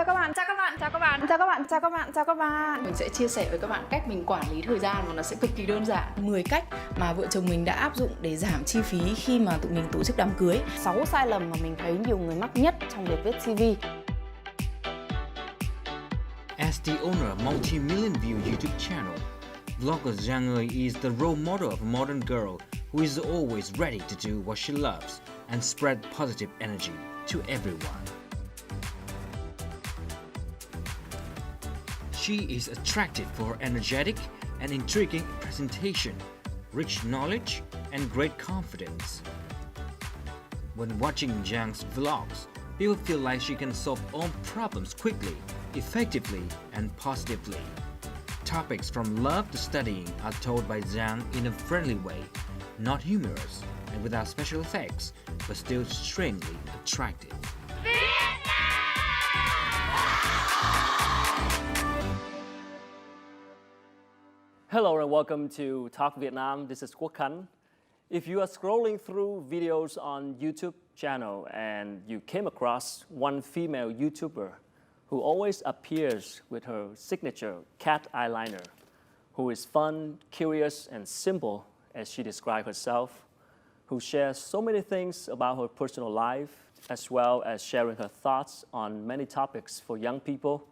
Chào các bạn, chào các bạn, chào các bạn, chào các bạn, chào các bạn, chào các bạn. Mình sẽ chia sẻ với các bạn cách mình quản lý thời gian và nó sẽ cực kỳ đơn giản. 10 cách mà vợ chồng mình đã áp dụng để giảm chi phí khi mà tụi mình tổ chức đám cưới. 6 sai lầm mà mình thấy nhiều người mắc nhất trong việc viết CV. As the owner of multi-million view YouTube channel, vlogger Giang is the role model of a modern girl who is always ready to do what she loves and spread positive energy to everyone. She is attractive for her energetic and intriguing presentation, rich knowledge, and great confidence. When watching Giang's vlogs, people feel like she can solve all problems quickly, effectively, and positively. Topics from love to studying are told by Giang in a friendly way, not humorous and without special effects, but still extremely attractive. Hello and welcome to Talk Vietnam. This is Quốc Khánh. If you are scrolling through videos on YouTube channel and you came across one female YouTuber who always appears with her signature cat eyeliner, who is fun, curious, and simple as she describes herself, who shares so many things about her personal life, as well as sharing her thoughts on many topics for young people,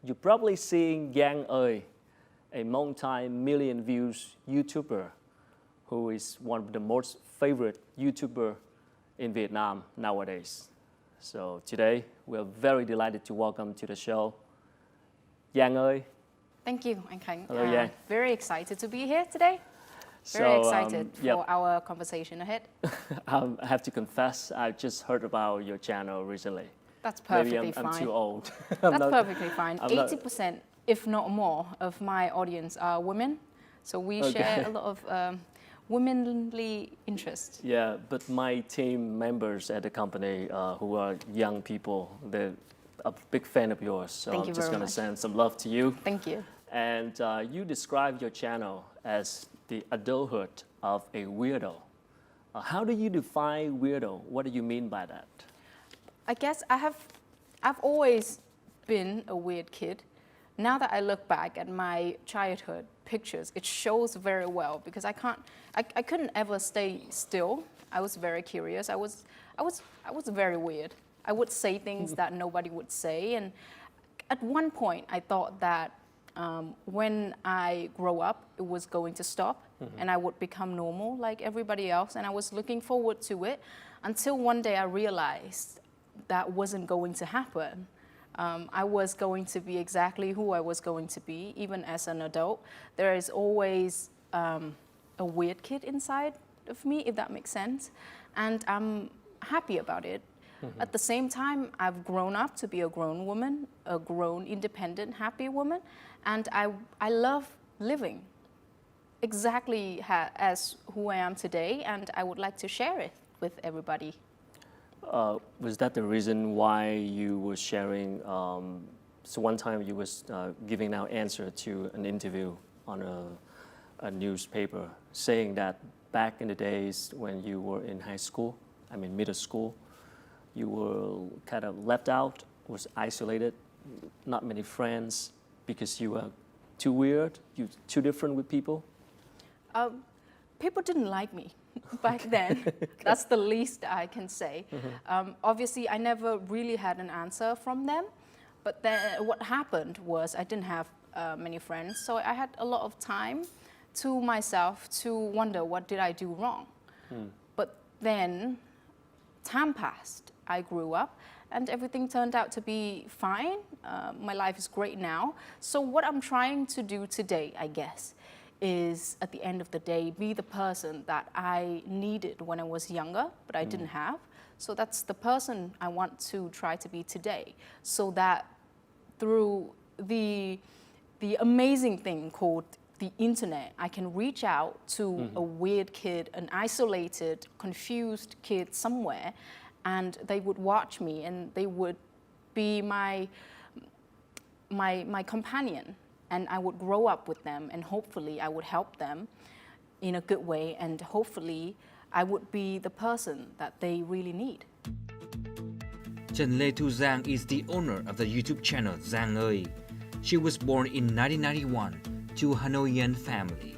you're probably seeing Giang ơi, a multi-million views YouTuber who is one of the most favorite YouTuber in Vietnam nowadays. So today, we're very delighted to welcome to the show, Giang ơi. Thank you, anh Khánh. Hello, Giang. Very excited to be here today. Very excited for our conversation ahead. I have to confess, I just heard about your channel recently. That's perfectly Maybe fine. I'm too old. That's perfectly fine. 80%, if not more, of my audience are women. So we share a lot of womanly interest. Yeah, but my team members at the company who are young people, they're a big fan of yours. So Thank I'm you just very going to much. send some love to you. Thank you. And you describe your channel as the adulthood of a weirdo. How do you define weirdo? What do you mean by that? I guess I've always been a weird kid. Now that I look back at my childhood pictures, it shows very well because I couldn't ever stay still. I was very curious. I was very weird. I would say things that nobody would say, and at one point I thought that when I grow up, it was going to stop and I would become normal like everybody else, and I was looking forward to it until one day I realized that wasn't going to happen. I was going to be exactly who I was going to be, even as an adult. There is always a weird kid inside of me, if that makes sense, and I'm happy about it. At the same time, I've grown up to be a grown woman, a grown, independent, happy woman, and I love living exactly as who I am today, and I would like to share it with everybody. Was that the reason why you were sharing? So one time you was giving out answer to an interview on a newspaper, saying that back in the days when you were in high school, I mean middle school, you were kind of left out, was isolated, not many friends because you were too weird, you too different with people. People didn't like me back then. That's the least I can say. Obviously, I never really had an answer from them. But then what happened was I didn't have many friends, so I had a lot of time to myself to wonder what did I do wrong. But then time passed. I grew up and everything turned out to be fine. My life is great now. So what I'm trying to do today, I guess, is at the end of the day, be the person that I needed when I was younger, but I didn't have. So that's the person I want to try to be today, so that through the amazing thing called the internet, I can reach out to a weird kid, an isolated, confused kid somewhere, and they would watch me and they would be my companion. And I would grow up with them, and hopefully I would help them in a good way, and hopefully I would be the person that they really need. Trần Lê Thu Giang is the owner of the YouTube channel Giang ơi. She was born in 1991 to a Hanoian family.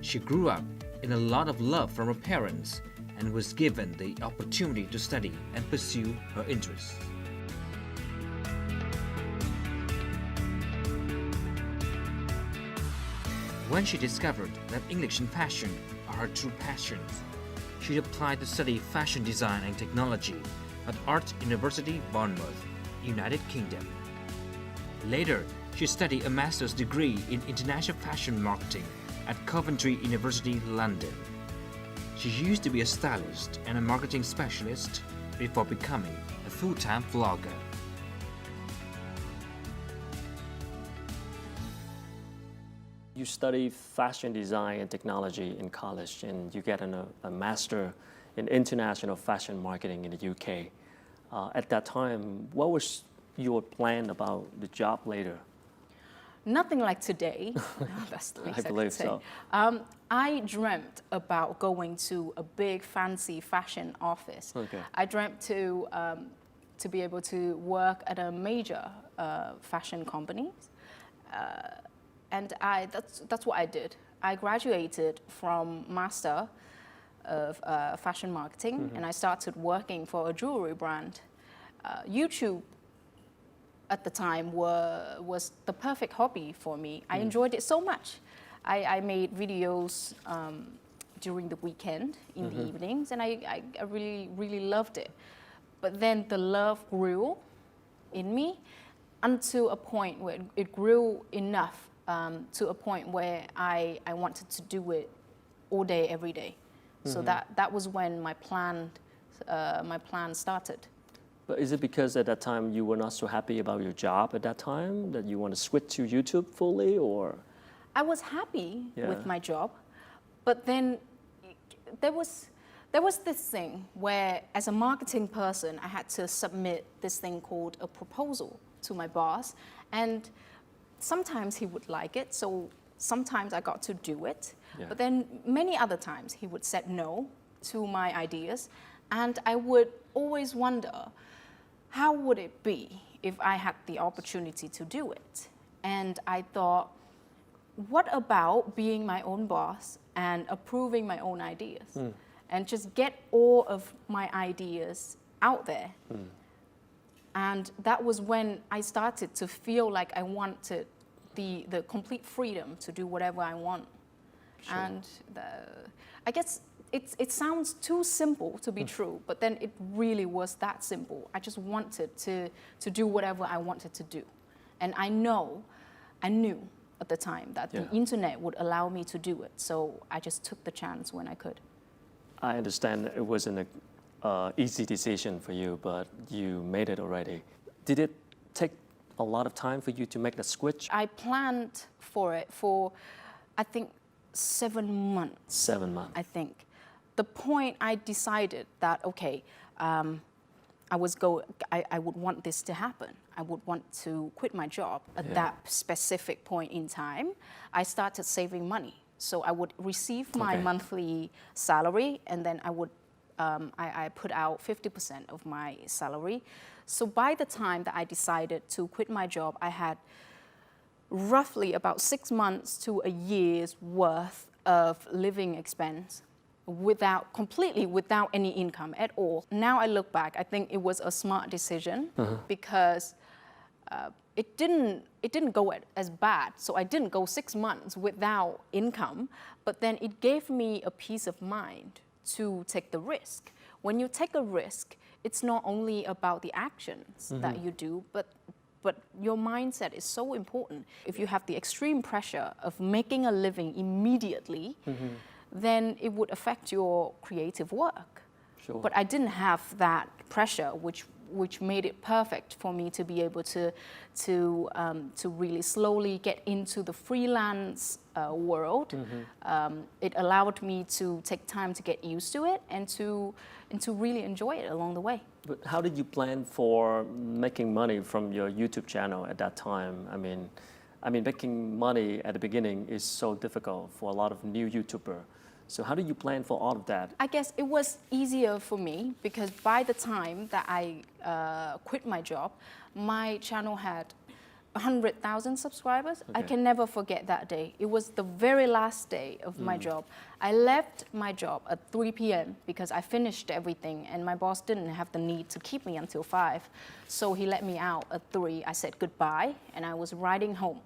She grew up in a lot of love from her parents and was given the opportunity to study and pursue her interests. When she discovered that English and fashion are her true passions, she applied to study fashion design and technology at Art University, Bournemouth, United Kingdom. Later, she studied a master's degree in international fashion marketing at Coventry University, London. She used to be a stylist and a marketing specialist before becoming a full-time vlogger. You study fashion design and technology in college, and you get a master in international fashion marketing in the UK. At that time, what was your plan about the job later? Nothing like today. That's the least I believe could say. so. I dreamt about going to a big fancy fashion office. Okay. I dreamt to be able to work at a major fashion company. And that's what I did. I graduated from Master of Fashion Marketing, and I started working for a jewelry brand. YouTube at the time was the perfect hobby for me. I enjoyed it so much. I made videos during the weekend, in the evenings, and I really, really loved it. But then the love grew in me until a point where it grew enough to a point where I wanted to do it all day, every day. So that was when my plan started. But is it because at that time you were not so happy about your job at that time that you want to switch to YouTube fully, or? I was happy Yeah. with my job, but then there was this thing where, as a marketing person, I had to submit this thing called a proposal to my boss, and sometimes he would like it, so sometimes I got to do it. Yeah. But then many other times he would say no to my ideas, and I would always wonder, how would it be if I had the opportunity to do it? And I thought, what about being my own boss and approving my own ideas and just get all of my ideas out there? And that was when I started to feel like I wanted the complete freedom to do whatever I want. Sure. And I guess it sounds too simple to be true, but then it really was that simple. I just wanted to do whatever I wanted to do. And I knew at the time that the internet would allow me to do it. So I just took the chance when I could. I understand it wasn't an easy decision for you, but you made it already. Did it take a lot of time for you to make the switch? I planned for it for, I think, 7 months. 7 months. I think. The point I decided that, okay, I would want this to happen. I would want to quit my job at that specific point in time. I started saving money. So I would receive my monthly salary, and then I would I put out 50% of my salary. So by the time that I decided to quit my job, I had roughly about 6 months to a year's worth of living expense completely without any income at all. Now I look back, I think it was a smart decision because it didn't go as bad. So I didn't go 6 months without income, but then it gave me a peace of mind to take the risk. When you take a risk, it's not only about the actions that you do, but your mindset is so important. If you have the extreme pressure of making a living immediately, then it would affect your creative work. Sure. But I didn't have that pressure, which made it perfect for me to be able to really slowly get into the freelance world. It allowed me to take time to get used to it and to really enjoy it along the way. But how did you plan for making money from your YouTube channel at that time? I mean, making money at the beginning is so difficult for a lot of new YouTubers. So how do you plan for all of that? I guess it was easier for me because by the time that I quit my job, my channel had 100,000 subscribers. I Okay. can never forget that day. It was the very last day of my job. I left my job at 3 p.m. because I finished everything and my boss didn't have the need to keep me until 5. So he let me out at 3. I said goodbye and I was riding home.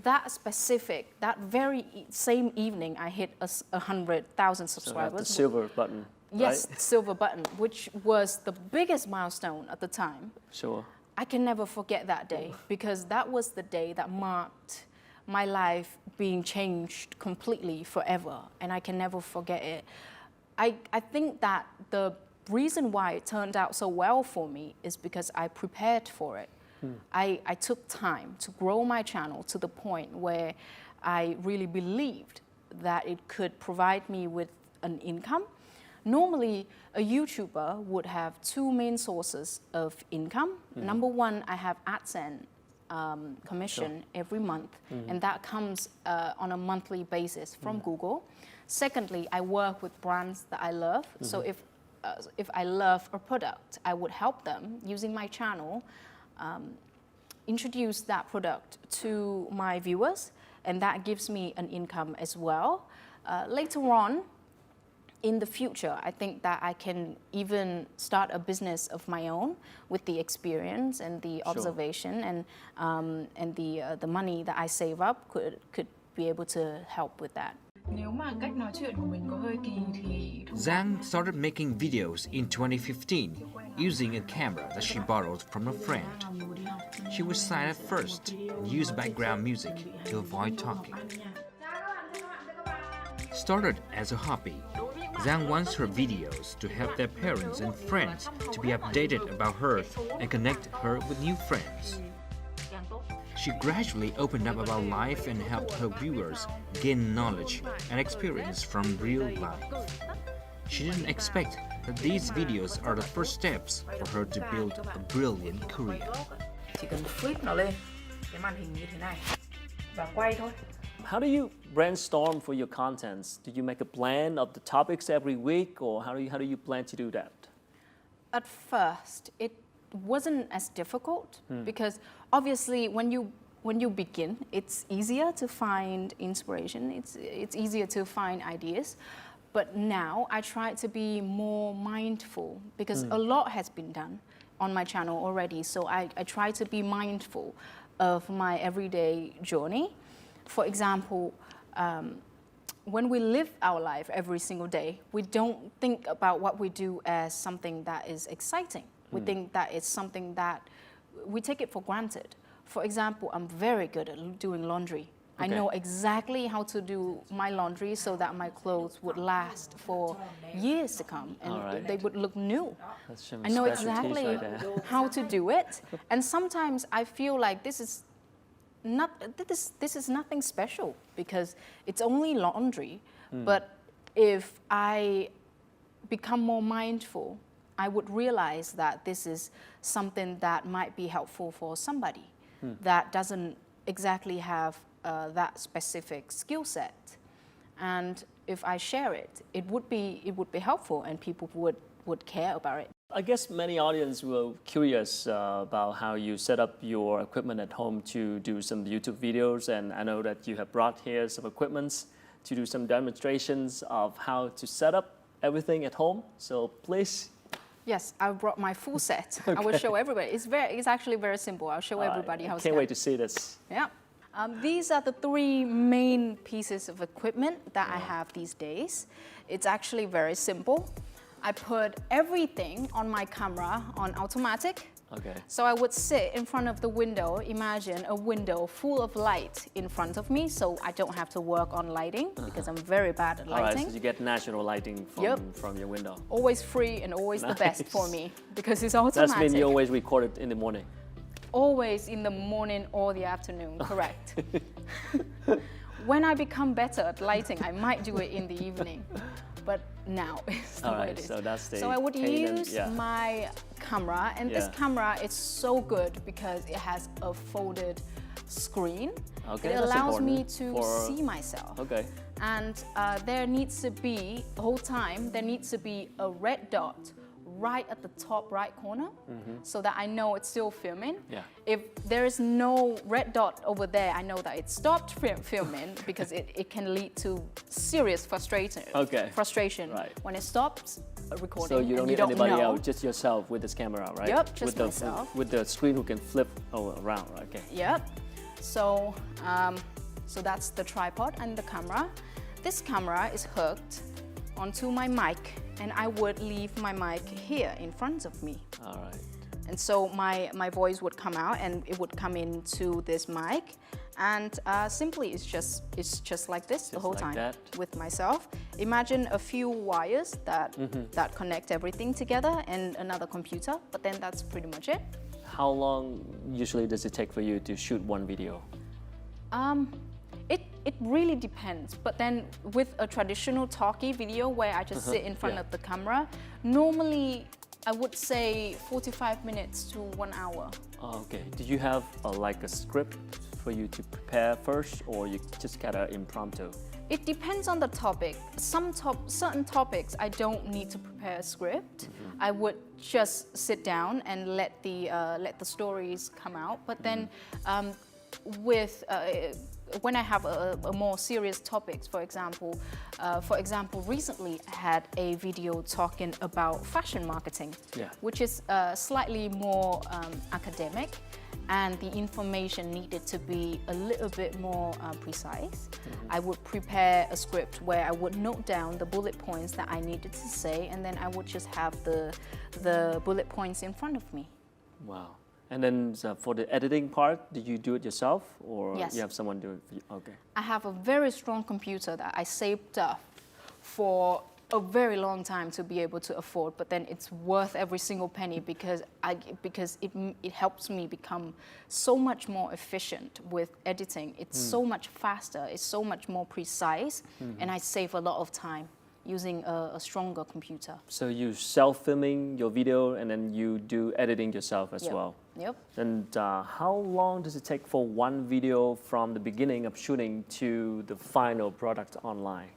That very same evening, I hit 100,000 So subscribers. have the silver button, Yes, right? silver button, which was the biggest milestone at the time. Sure. I can never forget that day because that was the day that marked my life being changed completely forever, and I can never forget it. I think that the reason why it turned out so well for me is because I prepared for it. I took time to grow my channel to the point where I really believed that it could provide me with an income. Normally, a YouTuber would have 2 main sources of income. Number one, I have AdSense commission every month, and that comes on a monthly basis from Google. Secondly, I work with brands that I love. So if I love a product, I would help them using my channel, introduce that product to my viewers, and that gives me an income as well. Later on, in the future, I think that I can even start a business of my own with the experience and the observation and the money that I save up could be able to help with that. Nếu mà cách nói chuyện của mình có hơi kỳ thì Giang started making videos in 2015 using a camera that she borrowed from a friend. She was silent at first and used background music to avoid talking. Started as a hobby, Giang wants her videos to help their parents and friends to be updated about her and connect her with new friends. She gradually opened up about life and helped her viewers gain knowledge and experience from real life. She didn't expect that these videos are the first steps for her to build a brilliant career. chỉ cần flip nó lên cái màn hình như thế này và quay thôi. How do you brainstorm for your contents? Do you make a plan of the topics every week, or how do you plan to do that? At first, it wasn't as difficult because obviously when you begin, it's easier to find inspiration. It's easier to find ideas. But now I try to be more mindful because a lot has been done on my channel already. So I try to be mindful of my everyday journey. For example, when we live our life every single day, we don't think about what we do as something that is exciting. We think that it's something that we take it for granted. For example, I'm very good at doing laundry. I know exactly how to do my laundry so that my clothes would last for years to come and they would look new. That's some I know specialties exactly right there. how to do it. And sometimes I feel like this is nothing special because it's only laundry. But if I become more mindful, I would realize that this is something that might be helpful for somebody that doesn't exactly have that specific skill set. And if I share it, it would be helpful and people would care about it. I guess many audience were curious about how you set up your equipment at home to do some YouTube videos, and I know that you have brought here some equipments to do some demonstrations of how to set up everything at home. So please. Yes, I brought my full set. I will show everybody. It's actually very simple. I'll show everybody how it's Can't done. wait to see this. Yeah. These are the 3 main pieces of equipment that I have these days. It's actually very simple. I put everything on my camera on automatic. Okay. So I would sit in front of the window, imagine a window full of light in front of me so I don't have to work on lighting because I'm very bad at All right, lighting. so you get natural lighting from your window. Always free and always the best Nice. for me because it's automatic. That's been you always record it in the morning. Always in the morning or the afternoon, correct. When I become better at lighting, I might do it in the evening. But now it's the All way right, it is. so that's the So I would Canon, use yeah. my camera, and this Yeah. camera is so good because it has a folded screen. Okay, It that's allows me important to for- see myself. Okay. And there needs to be, the whole time, there needs to be a red dot right at the top right corner so that I know it's still filming. Yeah. If there is no red dot over there, I know that it stopped filming because it can lead to serious frustration. Okay. Frustration Right. when it stops recording. So you don't and need you don't anybody know. else, just yourself with this camera, right? Yep, just with the, myself. With the screen who can flip around, right? Okay. Yep. So, so that's the tripod and the camera. This camera is hooked onto my mic, and I would leave my mic here in front of me. All right. And so my voice would come out and it would come into this mic, and simply it's just like this the whole like time that. with myself. Imagine a few wires that connect everything together and another computer, but then that's pretty much it. How long usually does it take for you to shoot one video? It really depends, but then with a traditional talkie video where I just sit in front Yeah. of the camera, normally I would say 45 minutes to 1 hour. Oh, okay. Do you have like a script for you to prepare first, or you just kind of impromptu? It depends on the topic. Certain topics I don't need to prepare a script. I would just sit down and let the stories come out. But then when I have a more serious topics, for example, recently I had a video talking about fashion marketing, Yeah. which is slightly more academic, and the information needed to be a little bit more precise. I would prepare a script where I would note down the bullet points that I needed to say, and then I would just have the bullet points in front of me. Wow. And then for the editing part, did you do it yourself, or Yes. you have someone do it for you? Okay. I have a very strong computer that I saved up for a very long time to be able to afford, but then it's worth every single penny because it helps me become so much more efficient with editing. It's so much faster, it's so much more precise, and I save a lot of time using a stronger computer. So you self-filming your video, and then you do editing yourself as Yep. well. Yep. And how long does it take for one video from the beginning of shooting to the final product online?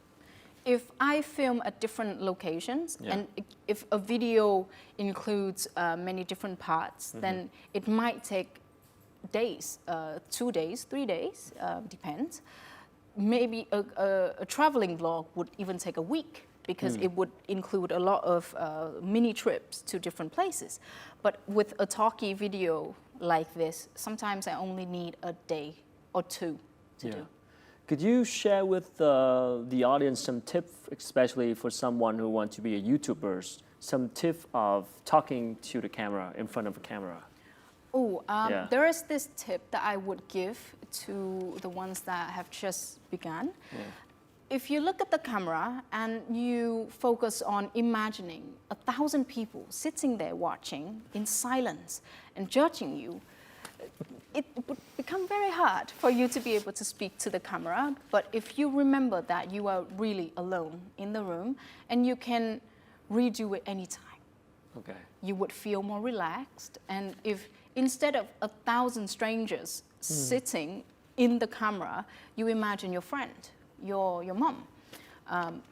If I film at different locations, Yeah. and if a video includes many different parts, then it might take days, 2 days, 3 days, depends. Maybe a traveling vlog would even take a week because it would include a lot of mini trips to different places. But with a talkie video like this, sometimes I only need a day or two to do. Could you share with the audience some tips, especially for someone who wants to be a YouTuber, some tip of talking to the camera, in front of a camera? Yeah. There is this tip that I would give to the ones that have just begun. If you look at the camera and you focus on imagining 1,000 people sitting there watching in silence and judging you, it would become very hard for you to be able to speak to the camera. But if you remember that you are really alone in the room and you can redo it anytime, Okay. you would feel more relaxed. And if instead of 1,000 strangers sitting in the camera, you imagine your friend, your mom.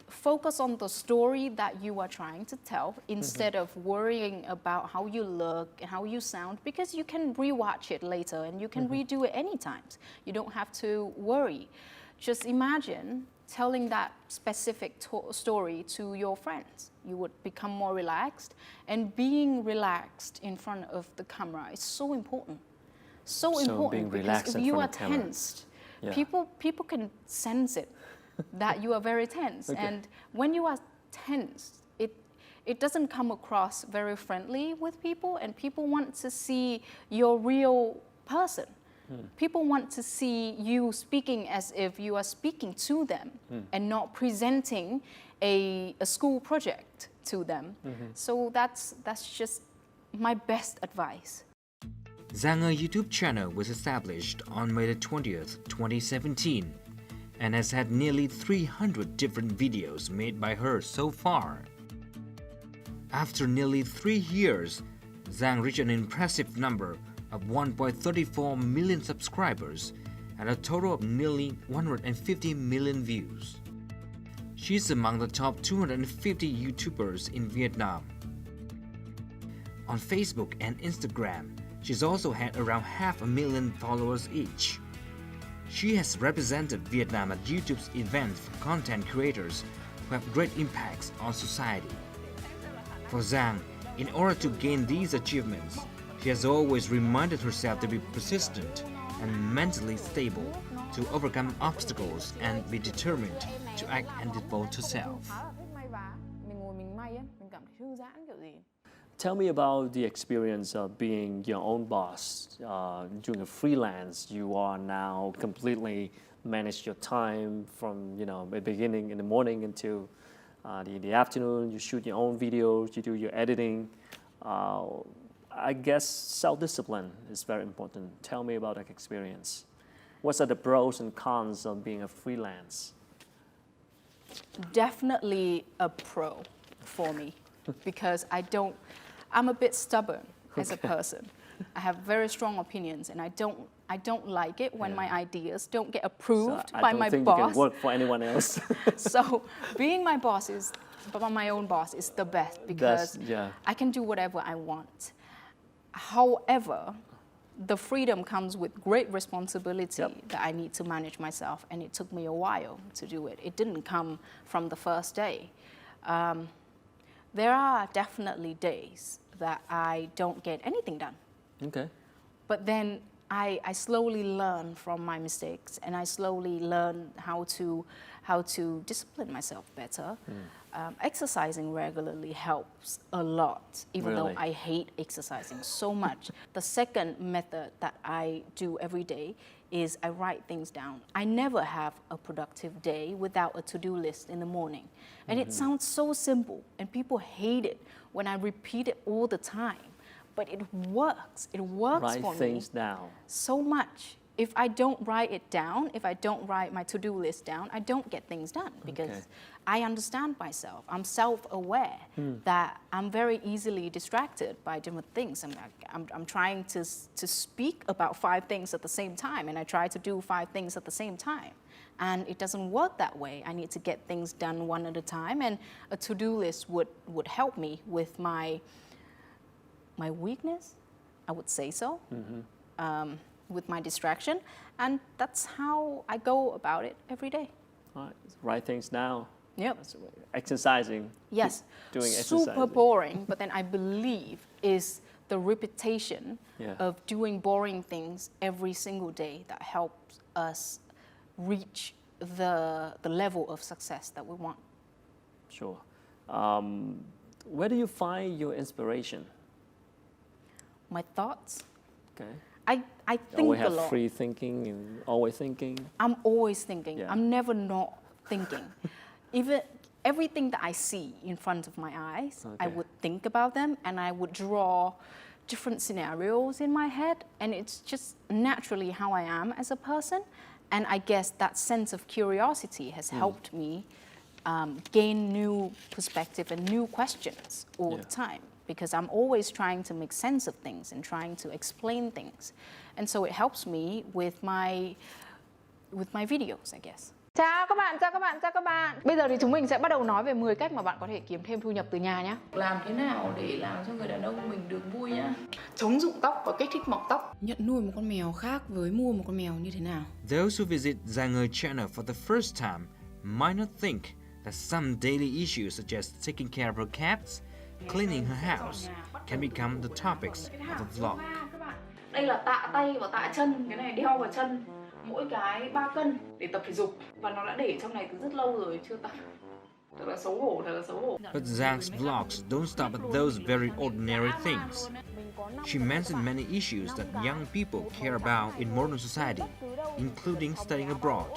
Focus on the story that you are trying to tell instead of worrying about how you look and how you sound, because you can rewatch it later and you can redo it anytime. You don't have to worry. Just imagine telling that specific story to your friends. You would become more relaxed, and being relaxed in front of the camera is so important. So being important, because relaxed if in you front are of camera. tensed, Yeah. people can sense it that you are very tense. Okay. And when you are tense, it doesn't come across very friendly with people, and people want to see your real person. People want to see you speaking as if you are speaking to them and not presenting a school project to them. So that's just my best advice. Giang's YouTube channel was established on May 20th, 2017, and has had nearly 300 different videos made by her so far. After nearly 3 years, Giang reached an impressive number of 1.34 million subscribers and a total of nearly 150 million views. She's among the top 250 YouTubers in Vietnam. On Facebook and Instagram, she's also had around 500,000 followers each. She has represented Vietnam at YouTube's events for content creators who have great impacts on society. For Giang, in order to gain these achievements, she has always reminded herself to be persistent and mentally stable, to overcome obstacles and be determined to act and devote herself. Tell me about the experience of being your own boss. Doing a freelance, you are now completely manage your time from the beginning in the morning until the afternoon. You shoot your own videos, you do your editing. I guess self-discipline is very important. Tell me about that experience. What are the pros and cons of being a freelance? Definitely a pro for me because I'm a bit stubborn as a person. I have very strong opinions and I don't like it when my ideas don't get approved by my I don't think boss. you can work for anyone else. So being my own boss is the best because I can do whatever I want. However, the freedom comes with great responsibility that I need to manage myself, and it took me a while to do it. It didn't come from the first day. There are definitely days that I don't get anything done. Okay. But then I slowly learn from my mistakes, and I slowly learn how to discipline myself better. Exercising regularly helps a lot, even though I hate exercising so much. The second method that I do every day is I write things down. I never have a productive day without a to-do list in the morning. And it sounds so simple, and people hate it when I repeat it all the time. But it works. It works for me. Write things down. So much. If I don't write it down, if I don't write my to-do list down, I don't get things done because I understand myself. I'm self-aware that I'm very easily distracted by different things. I'm trying to speak about 5 things at the same time, and I try to do 5 things at the same time. And it doesn't work that way. I need to get things done one at a time, and a to-do list would help me with my weakness, I would say so. With my distraction, and that's how I go about it every day. All right. Write things down. Yep. Exercising. Yes. Doing Super exercising. boring, but then I believe is the repetition of doing boring things every single day that helps us reach the level of success that we want. Sure. Where do you find your inspiration? My thoughts. Okay. I think Always a have lot. free thinking and always thinking. I'm always thinking. Yeah. I'm never not thinking. Even everything that I see in front of my eyes, I would think about them, and I would draw different scenarios in my head, and it's just naturally how I am as a person. And I guess that sense of curiosity has helped me gain new perspective and new questions all the time, because I'm always trying to make sense of things and trying to explain things. And so it helps me with my videos, I guess. Chào các bạn, chào các bạn, chào các bạn. Bây giờ thì chúng mình sẽ bắt đầu nói về 10 cách mà bạn có thể kiếm thêm thu nhập từ nhà nhé. Làm thế nào để làm cho người đàn ông mình được vui nhá. Chống rụng tóc và kích thích mọc tóc. Nhận nuôi một con mèo khác với mua một con mèo như thế nào? Those who visit Giang's channel for the first time might not think that some daily issues such as taking care of her cats, cleaning her house can become the topics of a vlog. Đây là tạ tay và tạ chân, cái này đeo vào chân, mỗi cái 3 cân để tập thể dục, và nó đã để trong này từ rất lâu rồi chưa tập. Thật là xấu hổ, thật là xấu hổ. But Giang's vlogs don't stop at those very ordinary things. She mentioned many issues that young people care about in modern society, including studying abroad,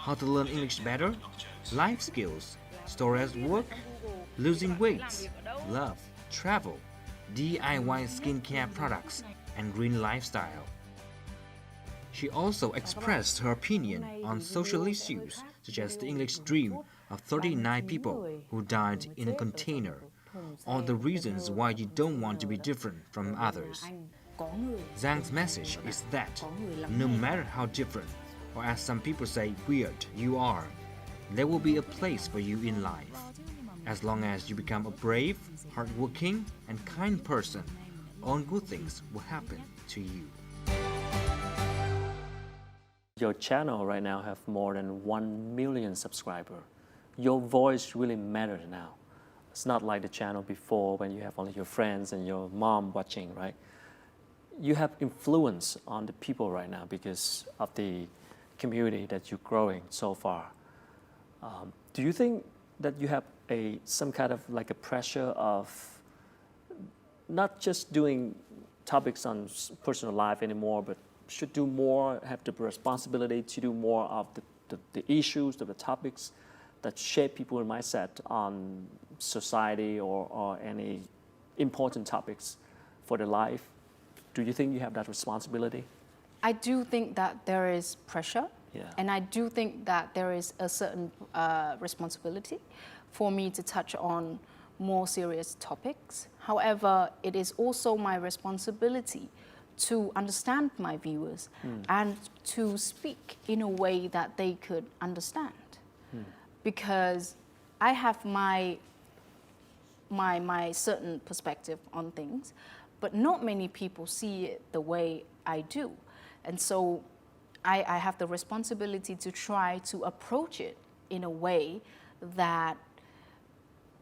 how to learn English better, life skills, story at work, losing weight, love, travel, DIY skincare products, and green lifestyle. She also expressed her opinion on social issues, such as the English dream of 39 people who died in a container, or the reasons why you don't want to be different from others. có người Giang's message is that có người lắng no nghe. matter how different, or as some people say, weird you are, there will be a place for you in life. As long as you become a brave, hardworking, and kind person, all good things will happen to you. Your channel right now have more than 1 million subscribers. Your voice really matters now. It's not like the channel before when you have only your friends and your mom watching, right? You have influence on the people right now because of the community that you're growing so far. Do you think that you have some kind of like a pressure of not just doing topics on personal life anymore, but should do more, have the responsibility to do more of the issues, the topics that shape people's mindset on society or any important topics for their life? Do you think you have that responsibility? I do think that there is pressure, Yeah. and I do think that there is a certain responsibility for me to touch on more serious topics. However, it is also my responsibility to understand my viewers and to speak in a way that they could understand. Because I have my certain perspective on things, but not many people see it the way I do. And so I have the responsibility to try to approach it in a way that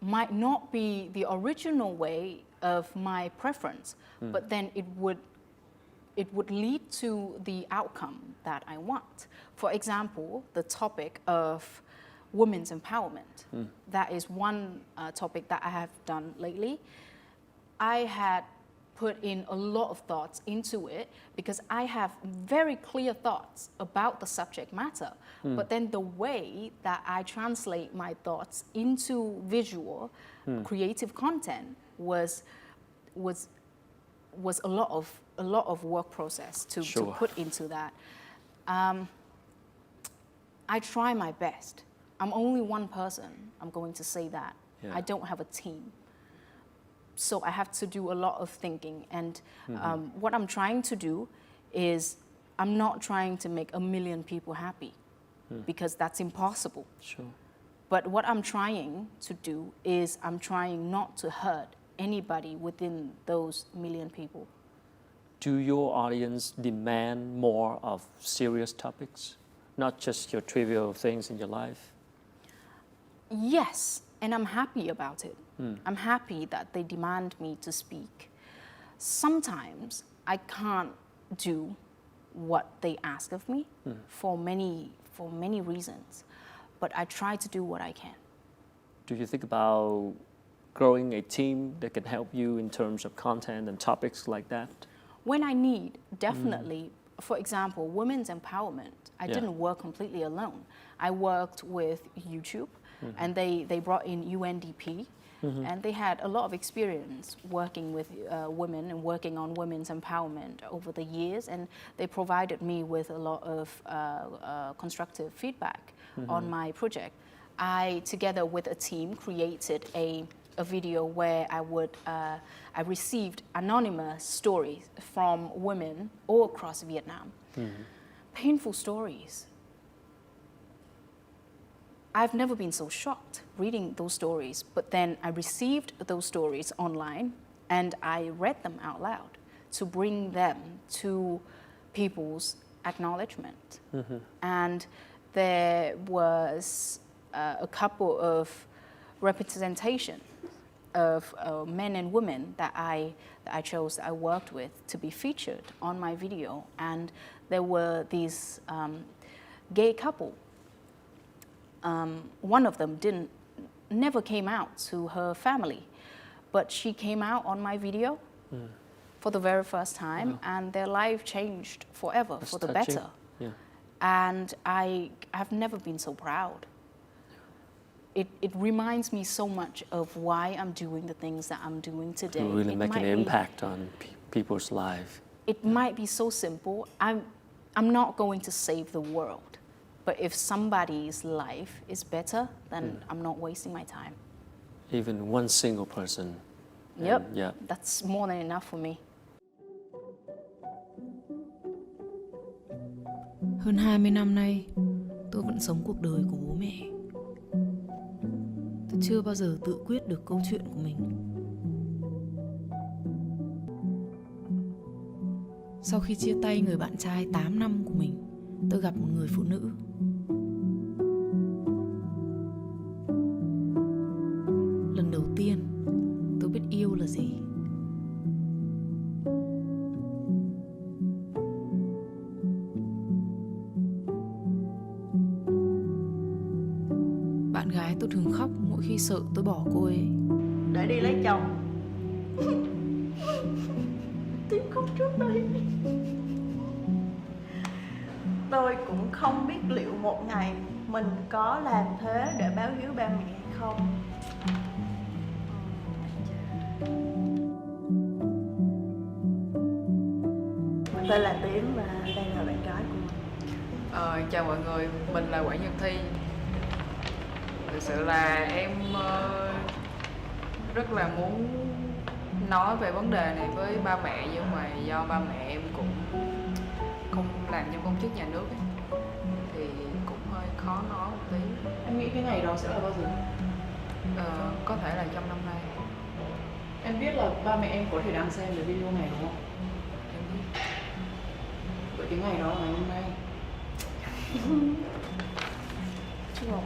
might not be the original way of my preference, but then it would lead to the outcome that I want. For example, the topic of women's empowerment. That is one topic that I have done lately. I had put in a lot of thoughts into it because I have very clear thoughts about the subject matter. But then the way that I translate my thoughts into visual, creative content was a lot of work process to Sure. put into that. I try my best. I'm only one person, I'm going to say that. Yeah. I don't have a team. So I have to do a lot of thinking. And what I'm trying to do is I'm not trying to make 1 million people happy because that's impossible. Sure. But what I'm trying to do is I'm trying not to hurt anybody within those 1 million people. Do your audience demand more of serious topics, not just your trivial things in your life? Yes, and I'm happy about it. I'm happy that they demand me to speak. Sometimes I can't do what they ask of me for many reasons, but I try to do what I can. Do you think about growing a team that can help you in terms of content and topics like that? When I need, definitely. For example, women's empowerment, I Yeah. didn't work completely alone. I worked with YouTube, and they brought in UNDP, and they had a lot of experience working with women and working on women's empowerment over the years, and they provided me with a lot of constructive feedback on my project. I, together with a team, created a video where I received anonymous stories from women all across Vietnam. Painful stories. I've never been so shocked reading those stories, but then I received those stories online and I read them out loud to bring them to people's acknowledgement. And there was a couple of representation of men and women that I chose, that I worked with to be featured on my video. And there were these gay couple. One of them never came out to her family, but she came out on my video for the very first time, and their life changed forever. That's for the touching. better. Yeah. And I have never been so proud. It reminds me so much of why I'm doing the things that I'm doing today. To really It make an might be- impact on people's life. It might be so simple. I'm not going to save the world, but if somebody's life is better, then I'm not wasting my time. Even one single person. Yep, Yeah. that's more than enough for me. Hơn 20 năm nay, tôi vẫn sống cuộc đời của bố mẹ. Tôi chưa bao giờ tự quyết được câu chuyện của mình. Sau khi chia tay người bạn trai 8 năm của mình, tôi gặp một người phụ nữ. Lần đầu tiên, tôi biết yêu là gì. Bạn gái tôi thường khóc mỗi khi sợ tôi bỏ cô ấy. Để đi lấy chồng. Tim khóc trước đây. Tôi cũng không biết liệu một ngày mình có làm thế để báo hiếu ba mẹ hay không. Mình tên là Tím và đây là bạn gái của mình. Chào mọi người, mình là Quản Nhật Thi. Thực sự là em rất là muốn nói về vấn đề này với ba mẹ, nhưng mà do ba mẹ em cũng không làm trong công chức nhà nước ấy, thì cũng hơi khó nói một tí. Em nghĩ cái ngày đó sẽ là bao giờ? Có thể là trong năm nay. Em biết là ba mẹ em có thể đang xem cái video này đúng không? Em biết. Vậy cái ngày đó là ngày hôm nay. Chứ không.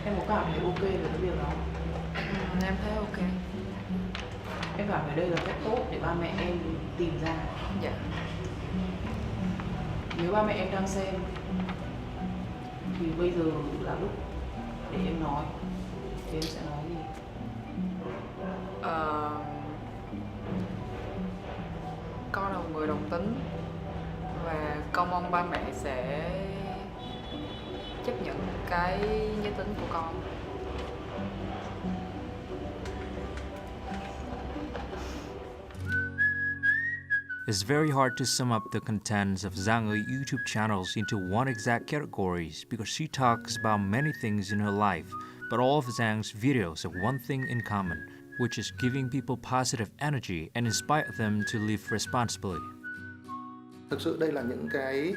Em có cảm thấy ok về cái việc đó? Em thấy ok. Em cảm thấy đây là cách tốt để ba mẹ em tìm ra. Dạ. Nếu ba mẹ em đang xem thì bây giờ là lúc để em nói. Thì em sẽ nói gì? Con là một người đồng tính và con mong ba mẹ sẽ chấp nhận cái giới tính của con. It's very hard to sum up the contents of Giang YouTube channels into one exact categories because she talks about many things in her life, but all of Giang's videos have one thing in common, which is giving people positive energy and inspire them to live responsibly. Thực sự đây là những cái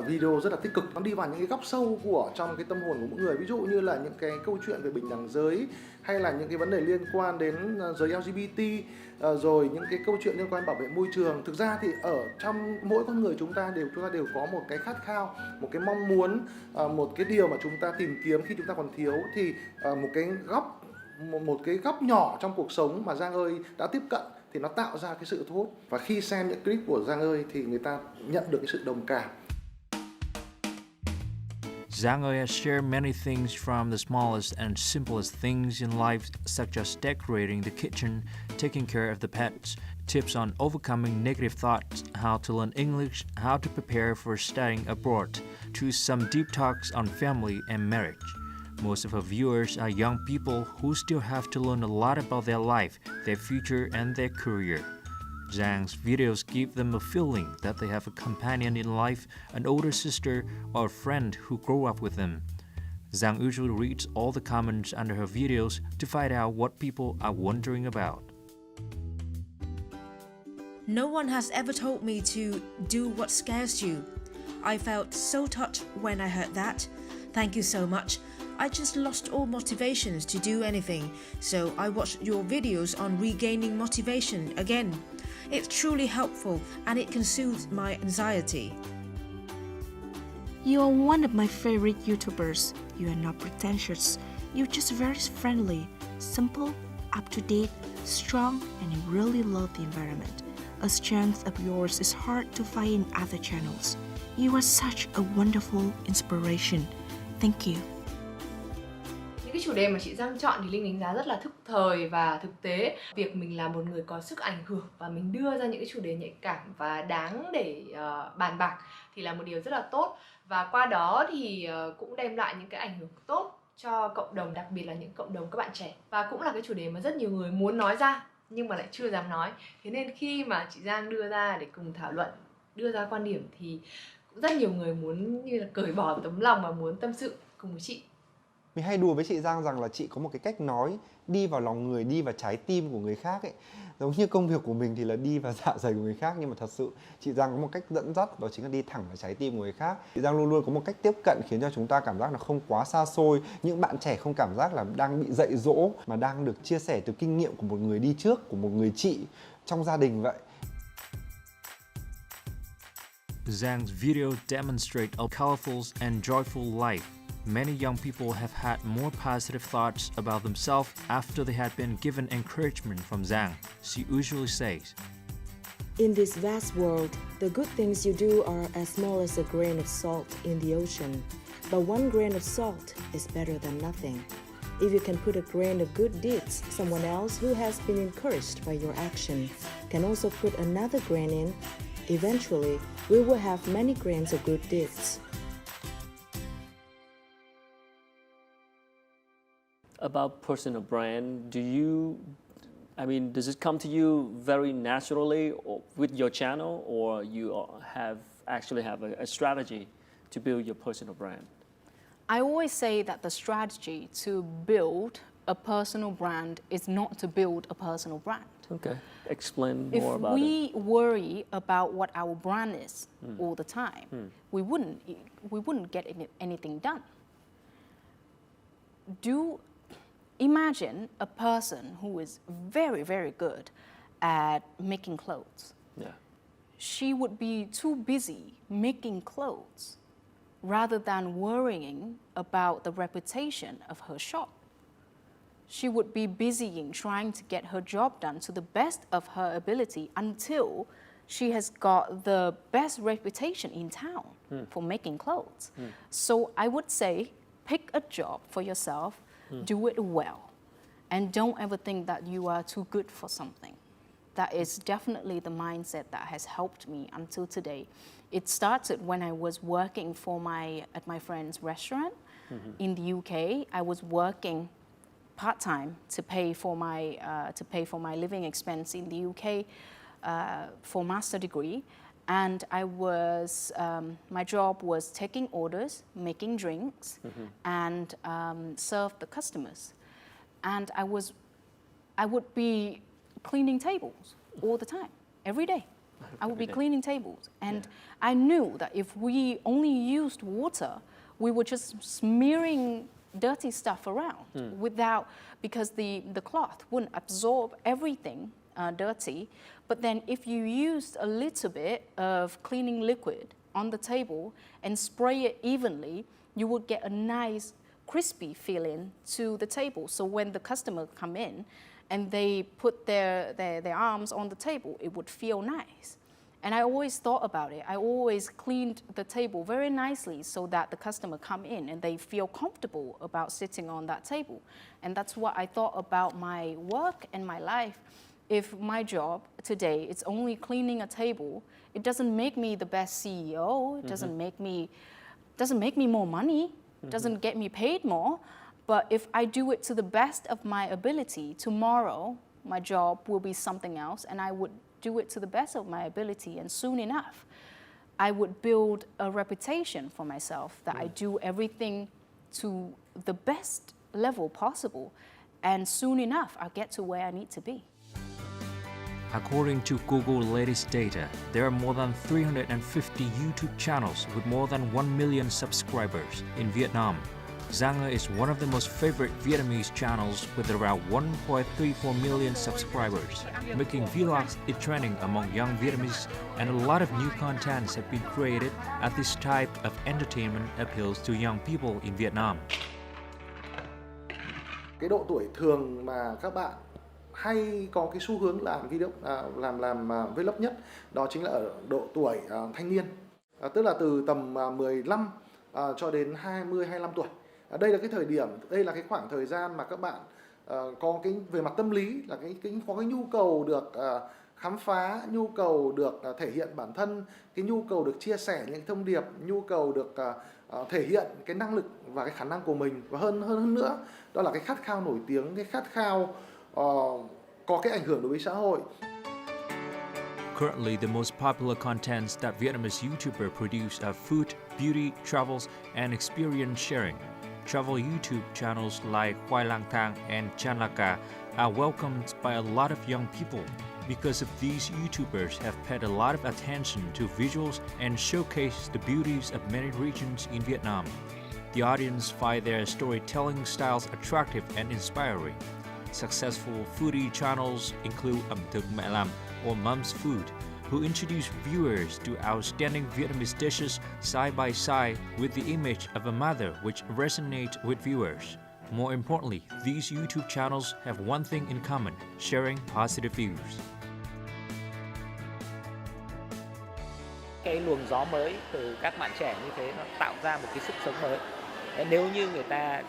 video rất là tích cực, nó đi vào những cái góc sâu của trong cái tâm hồn của mỗi người. Ví dụ như là những cái câu chuyện về bình đẳng giới, hay là những cái vấn đề liên quan đến giới LGBT, rồi những cái câu chuyện liên quan bảo vệ môi trường. Thực ra thì ở trong mỗi con người chúng ta đều có một cái khát khao, một cái mong muốn, một cái điều mà chúng ta tìm kiếm khi chúng ta còn thiếu. Thì một cái góc nhỏ trong cuộc sống mà Giang ơi đã tiếp cận thì nó tạo ra cái sự thu hút. Và khi xem những clip của Giang ơi thì người ta nhận được cái sự đồng cảm. Giang has shared many things from the smallest and simplest things in life, such as decorating the kitchen, taking care of the pets, tips on overcoming negative thoughts, how to learn English, how to prepare for studying abroad, to some deep talks on family and marriage. Most of her viewers are young people who still have to learn a lot about their life, their future, and their career. Giang's videos give them a feeling that they have a companion in life, an older sister, or a friend who grew up with them. Giang usually reads all the comments under her videos to find out what people are wondering about. No one has ever told me to do what scares you. I felt so touched when I heard that. Thank you so much. I just lost all motivations to do anything, so I watched your videos on regaining motivation again. It's truly helpful and it can soothe my anxiety. You are one of my favorite YouTubers. You are not pretentious. You're just very friendly, simple, up-to-date, strong, and you really love the environment. A strength of yours is hard to find in other channels. You are such a wonderful inspiration. Thank you. Những cái chủ đề mà chị Giang chọn thì Linh đánh giá rất là thức thời và thực tế. Việc mình là một người có sức ảnh hưởng và mình đưa ra những cái chủ đề nhạy cảm và đáng để bàn bạc thì là một điều rất là tốt. Và qua đó thì cũng đem lại những cái ảnh hưởng tốt cho cộng đồng, đặc biệt là những cộng đồng các bạn trẻ. Và cũng là cái chủ đề mà rất nhiều người muốn nói ra nhưng mà lại chưa dám nói. Thế nên khi mà chị Giang đưa ra để cùng thảo luận, đưa ra quan điểm thì cũng rất nhiều người muốn như là cởi bỏ tấm lòng và muốn tâm sự cùng với chị. Mình hay đùa với chị Giang rằng là chị có một cái cách nói đi vào lòng người, đi vào trái tim của người khác ấy. Giống như công việc của mình thì là đi vào dạ dày của người khác, nhưng mà thật sự chị Giang có một cách dẫn dắt, đó chính là đi thẳng vào trái tim của người khác. Chị Giang luôn luôn có một cách tiếp cận khiến cho chúng ta cảm giác là không quá xa xôi. Những bạn trẻ không cảm giác là đang bị dạy dỗ, mà đang được chia sẻ từ kinh nghiệm của một người đi trước, của một người chị trong gia đình vậy. Giang's video demonstrate a colorful and joyful life. Many young people have had more positive thoughts about themselves after they had been given encouragement from Giang, she usually says. In this vast world, the good things you do are as small as a grain of salt in the ocean. But one grain of salt is better than nothing. If you can put a grain of good deeds, someone else who has been encouraged by your action can also put another grain in. Eventually, we will have many grains of good deeds. About personal brand, does it come to you very naturally or with your channel, or you actually have a strategy to build your personal brand? I always say that the strategy to build a personal brand is not to build a personal brand. Okay, explain more about it. If we worry about what our brand is all the time, we wouldn't get anything done. Imagine a person who is very, very good at making clothes. Yeah. She would be too busy making clothes rather than worrying about the reputation of her shop. She would be busy in trying to get her job done to the best of her ability until she has got the best reputation in town for making clothes. So I would say, pick a job for yourself, do it well, and don't ever think that you are too good for something. That is definitely the mindset that has helped me until today. It started when I was working at my friend's restaurant in the UK. I was working part-time to pay for my living expense in the UK for master degree. And my job was taking orders, making drinks, and serve the customers. And I would be cleaning tables all the time, every day. I would be cleaning tables. And I knew that if we only used water, we were just smearing dirty stuff around because the cloth wouldn't absorb everything dirty. But then if you used a little bit of cleaning liquid on the table and spray it evenly, you would get a nice crispy feeling to the table. So when the customer come in and they put their arms on the table, it would feel nice. And I always thought about it. I always cleaned the table very nicely so that the customer come in and they feel comfortable about sitting on that table. And that's what I thought about my work and my life. If my job today is only cleaning a table, it doesn't make me the best CEO. It doesn't make me more money. It doesn't get me paid more. But if I do it to the best of my ability, tomorrow my job will be something else, and I would do it to the best of my ability, and soon enough, I would build a reputation for myself that I do everything to the best level possible, and soon enough, I'll get to where I need to be. According to Google latest data, there are more than 350 YouTube channels with more than 1 million subscribers in Vietnam. Giang is one of the most favorite Vietnamese channels with around 1.34 million subscribers, making vlogs a trending among young Vietnamese, and a lot of new contents have been created as this type of entertainment appeals to young people in Vietnam. Cái độ tuổi thường mà các bạn hay có cái xu hướng làm video làm vlog nhất, đó chính là ở độ tuổi thanh niên, tức là từ tầm 15 cho đến 20-25 tuổi. Đây là cái thời điểm, đây là cái khoảng thời gian mà các bạn có cái về mặt tâm lý là có cái nhu cầu được khám phá, nhu cầu được thể hiện bản thân, cái nhu cầu được chia sẻ những thông điệp, nhu cầu được thể hiện cái năng lực và cái khả năng của mình, và hơn nữa đó là cái khát khao nổi tiếng, cái khát khao có cái ảnh hưởng đối với xã hội. Currently, the most popular contents that Vietnamese YouTubers produce are food, beauty, travels, and experience sharing. travel YouTube channels like Khoai Lang Thang and Chan Laka are welcomed by a lot of young people because of these YouTubers have paid a lot of attention to visuals and showcase the beauties of many regions in Vietnam. The audience find their storytelling styles attractive and inspiring. Successful foodie channels include Ẩm thực mẹ làm or Mom's Food, who introduce viewers to outstanding Vietnamese dishes side by side with the image of a mother, which resonates with viewers. More importantly, these YouTube channels have one thing in common: sharing positive views. Cái luồng gió mới từ các bạn trẻ như thế nó tạo ra một cái sức sống mới. Nếu như người ta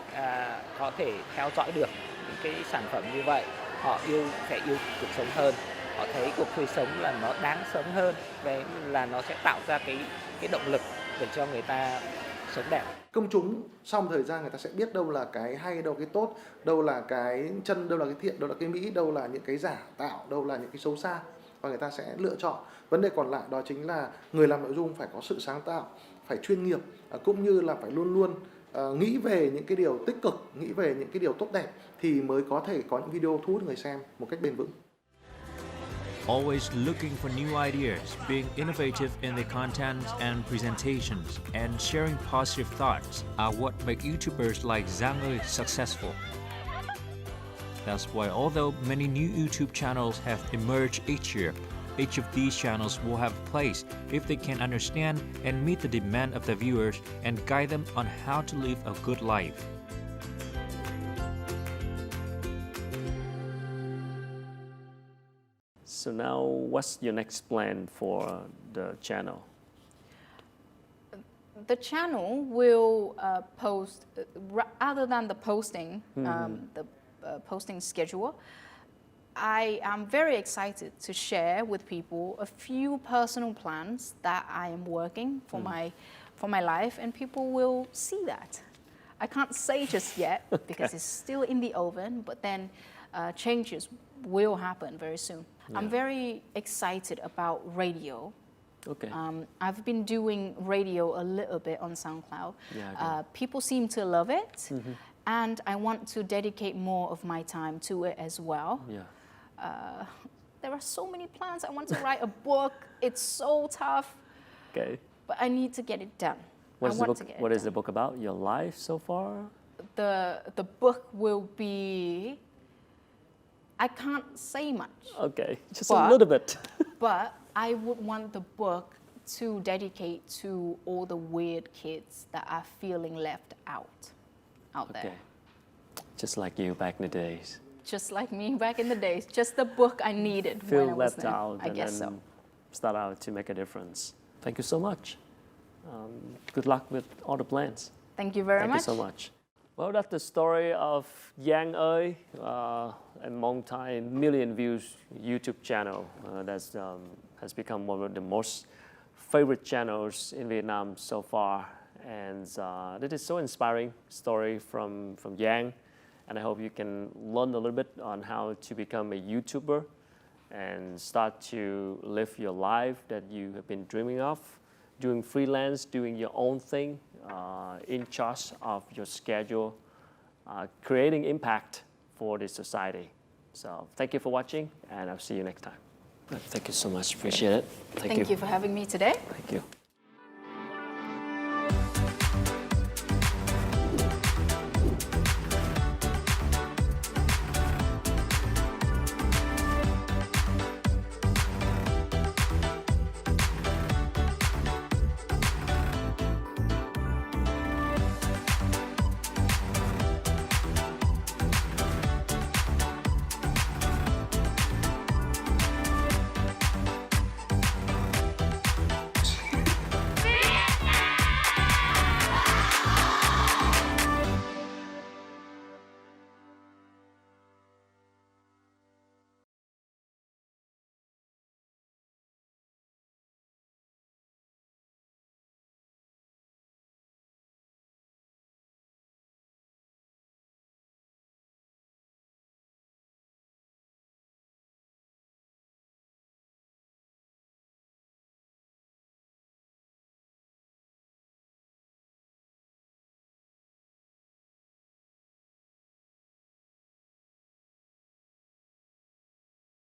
có thể theo dõi được những cái sản phẩm như vậy, họ sẽ yêu cuộc sống hơn. Họ thấy cuộc sống là nó đáng sống hơn, là nó sẽ tạo ra cái động lực để cho người ta sống đẹp. Công chúng sau một thời gian người ta sẽ biết đâu là cái hay, đâu cái tốt, đâu là cái chân, đâu là cái thiện, đâu là cái mỹ, đâu là những cái giả tạo, đâu là những cái xấu xa, và người ta sẽ lựa chọn. Vấn đề còn lại đó chính là người làm nội dung phải có sự sáng tạo, phải chuyên nghiệp, cũng như là phải luôn luôn nghĩ về những cái điều tích cực, nghĩ về những cái điều tốt đẹp thì mới có thể có những video thu hút người xem một cách bền vững. Always looking for new ideas, being innovative in the content and presentations, and sharing positive thoughts are what make YouTubers like Giang successful. That's why although many new YouTube channels have emerged each year, each of these channels will have a place if they can understand and meet the demand of the viewers and guide them on how to live a good life. So now, what's your next plan for the channel? The channel will post, other than the posting, posting schedule, I am very excited to share with people a few personal plans that I am working for my life, and people will see that. I can't say just yet because it's still in the oven, but then changes will happen very soon. Yeah. I'm very excited about radio. Okay. I've been doing radio a little bit on SoundCloud. Yeah, people seem to love it, and I want to dedicate more of my time to it as well. Yeah. There are so many plans. I want to write a book. It's so tough. Okay. But I need to get it done. What is the book about? Your life so far? The book will be, I can't say much. Okay, just a little bit. But I would want the book to dedicate to all the weird kids that are feeling left out there. Just like you back in the days. Just like me back in the days. Just the book I needed when I was left there. out. I guess so. Start out to make a difference. Thank you so much. Good luck with all the plans. Thank you very much. Thank you so much. Well, that's the story of Giang ơi, a multi-million views YouTube channel that has become one of the most favorite channels in Vietnam so far. And this is so inspiring story from Giang. And I hope you can learn a little bit on how to become a YouTuber and start to live your life that you have been dreaming of, doing freelance, doing your own thing, in charge of your schedule, creating impact for the society. So thank you for watching, and I'll see you next time. Thank you so much. Appreciate it. Thank you for having me today. Thank you.